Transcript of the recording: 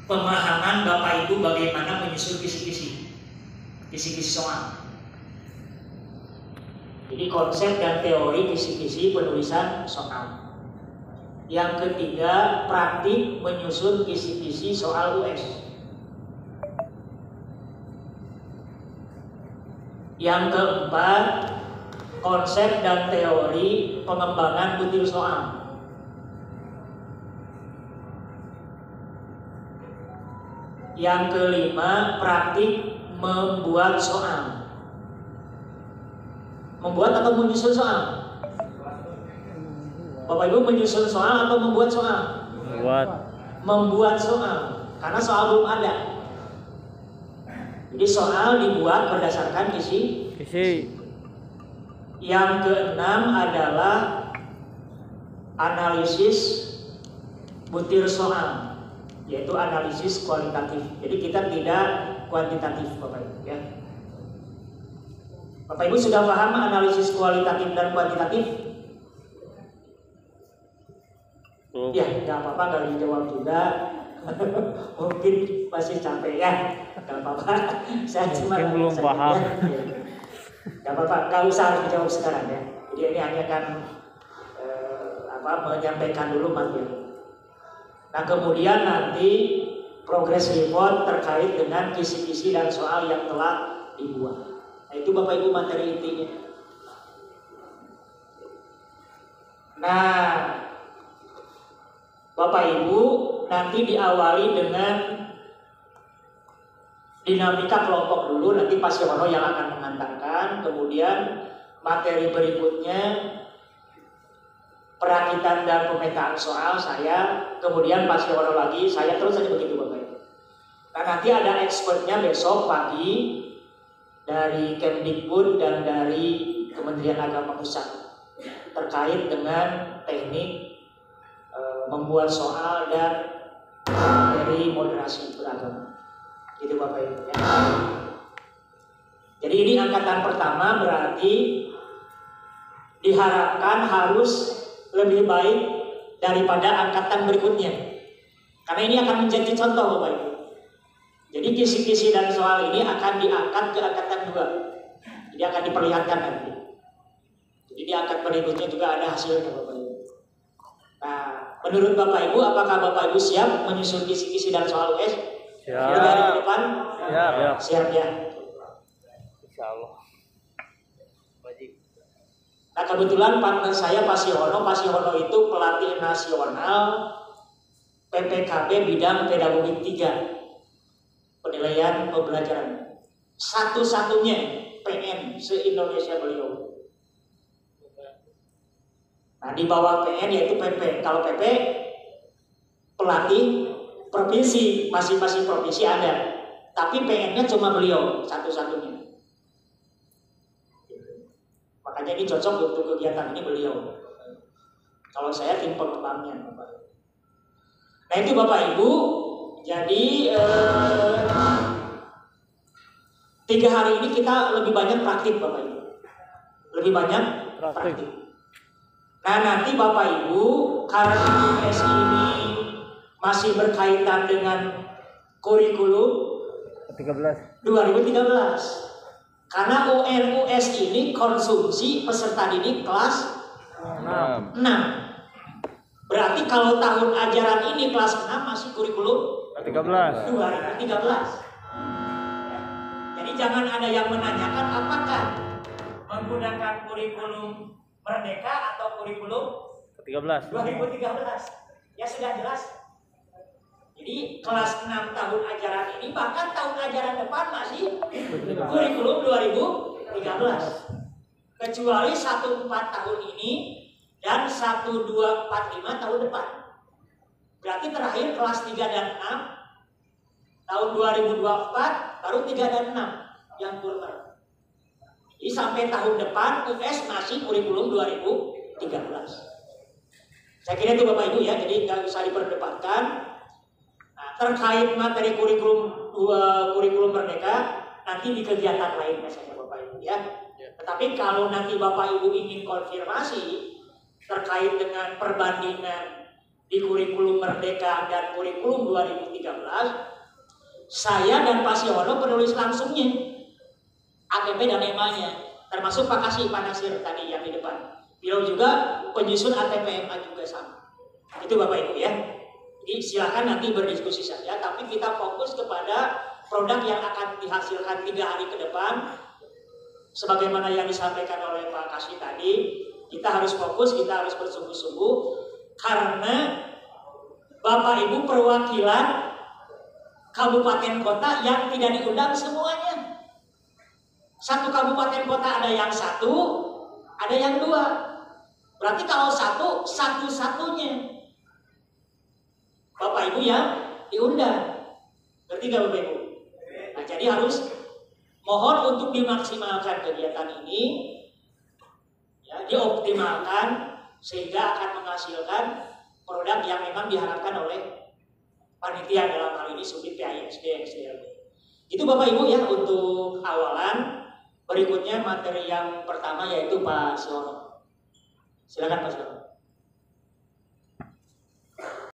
pemahaman Bapak Ibu bagaimana menyusun kisi-kisi soal. Jadi konsep dan teori kisi-kisi penulisan soal. Yang ketiga, praktik menyusun kisi-kisi soal US. Yang keempat, konsep dan teori pengembangan butir soal. Yang kelima, praktik membuat soal. Membuat atau menyusun soal? Bapak Ibu menyusun soal atau membuat soal? Membuat soal, karena soal belum ada. Jadi soal dibuat berdasarkan kisi. Yang keenam adalah analisis butir soal, yaitu analisis kualitatif. Jadi kita tidak kuantitatif, Bapak Ibu ya. Bapak Ibu sudah paham analisis kualitatif dan kuantitatif? Ya, nggak apa-apa, nggak dijawab juga. Mungkin masih capek ya, nggak apa-apa. Saya cuma belum paham. Ya. Nggak apa-apa, nggak usah dijawab sekarang ya. Jadi ini hanya akan menyampaikan dulu materi. Nah kemudian nanti progress report terkait dengan kisi-kisi dan soal yang telah dibuat. Nah itu Bapak Ibu materi intinya. Nah Bapak Ibu nanti diawali dengan dinamika kelompok dulu, nanti Pak Siono yang akan mengantarkan. Kemudian materi berikutnya perakitan dan pemetaan soal saya, kemudian Pak Siono lagi, saya terus saja begitu Bapak Ibu. Nah nanti ada expertnya besok pagi dari Kemdikbud dan dari Kementerian Agama Pusat terkait dengan teknik membuat soal dan materi moderasi beragama. Gitu Bapak Ibu ya. Jadi ini angkatan pertama, berarti diharapkan harus lebih baik daripada angkatan berikutnya. Karena ini akan menjadi contoh Bapak Ibu. Jadi kisi-kisi dan soal ini akan diangkat ke angkatan 2. Jadi akan diperlihatkan nanti. Jadi di angkatan berikutnya juga ada hasilnya Bapak Ibu. Nah, menurut Bapak Ibu, apakah Bapak Ibu siap menyusun kisi-kisi dan soal US? Siap. Di hari ke depan? Siap. Siap ya. Insyaallah. Nah kebetulan partner saya Pak Siono itu pelatih nasional PPKB bidang pedagogik 3, penilaian pembelajaran. Satu-satunya PN se-Indonesia beliau. Nah di bawah PN yaitu PP. Kalau PP pelatih provinsi, masing-masing provinsi ada. Tapi PN-nya cuma beliau satu-satunya. Makanya ini cocok untuk kegiatan ini beliau. Kalau saya tim pengembangnya Bapak. Nah itu Bapak Ibu. Jadi 3 hari ini kita lebih banyak praktik Bapak Ibu. Lebih banyak praktik. Nah nanti Bapak Ibu, karena US ini masih berkaitan dengan kurikulum 2013. Karena UNUS ini konsumsi peserta didik kelas 6. Berarti kalau tahun ajaran ini kelas 6 masih kurikulum 2013. Jadi jangan ada yang menanyakan apakah menggunakan kurikulum Merdeka atau kurikulum 2013. Ya sudah jelas. Jadi kelas 6 tahun ajaran ini, bahkan tahun ajaran depan masih kurikulum 2013. Kecuali 14 tahun ini dan 1245 tahun depan. Berarti terakhir kelas 3 dan 6 tahun 2024 baru 3 dan 6 yang kurang. Jadi sampai tahun depan US masih kurikulum 2013. Saya kira itu Bapak Ibu ya, jadi nggak usah diperdebatkan. Terkait materi kurikulum Merdeka nanti di kegiatan lainnya saja Bapak Ibu ya. Tetapi kalau nanti Bapak Ibu ingin konfirmasi terkait dengan perbandingan di kurikulum Merdeka dan kurikulum 2013, saya dan Pak Siono penulis langsungnya, ATP dan EMA-nya, termasuk Pak Nasir tadi yang di depan. Beliau juga penyusun ATP EMA juga sama. Itu Bapak Ibu ya. Jadi silakan nanti berdiskusi saja, tapi kita fokus kepada produk yang akan dihasilkan 3 hari ke depan. Sebagaimana yang disampaikan oleh Pak Kasih tadi, kita harus fokus, kita harus bersungguh-sungguh, karena Bapak Ibu perwakilan kabupaten kota yang tidak diundang semuanya. Satu kabupaten kota ada yang 1, ada yang 2. Berarti kalau 1, satu-satunya Bapak Ibu yang diundang. Berarti nggak Bapak Ibu? Nah, jadi harus mohon untuk dimaksimalkan kegiatan ini, ya, dioptimalkan sehingga akan menghasilkan produk yang memang diharapkan oleh panitia, dalam hal ini Subdit PAISD SDLB. Itu Bapak Ibu ya untuk awalan. Berikutnya materi yang pertama yaitu Pak Siono. Silakan Pak Siono.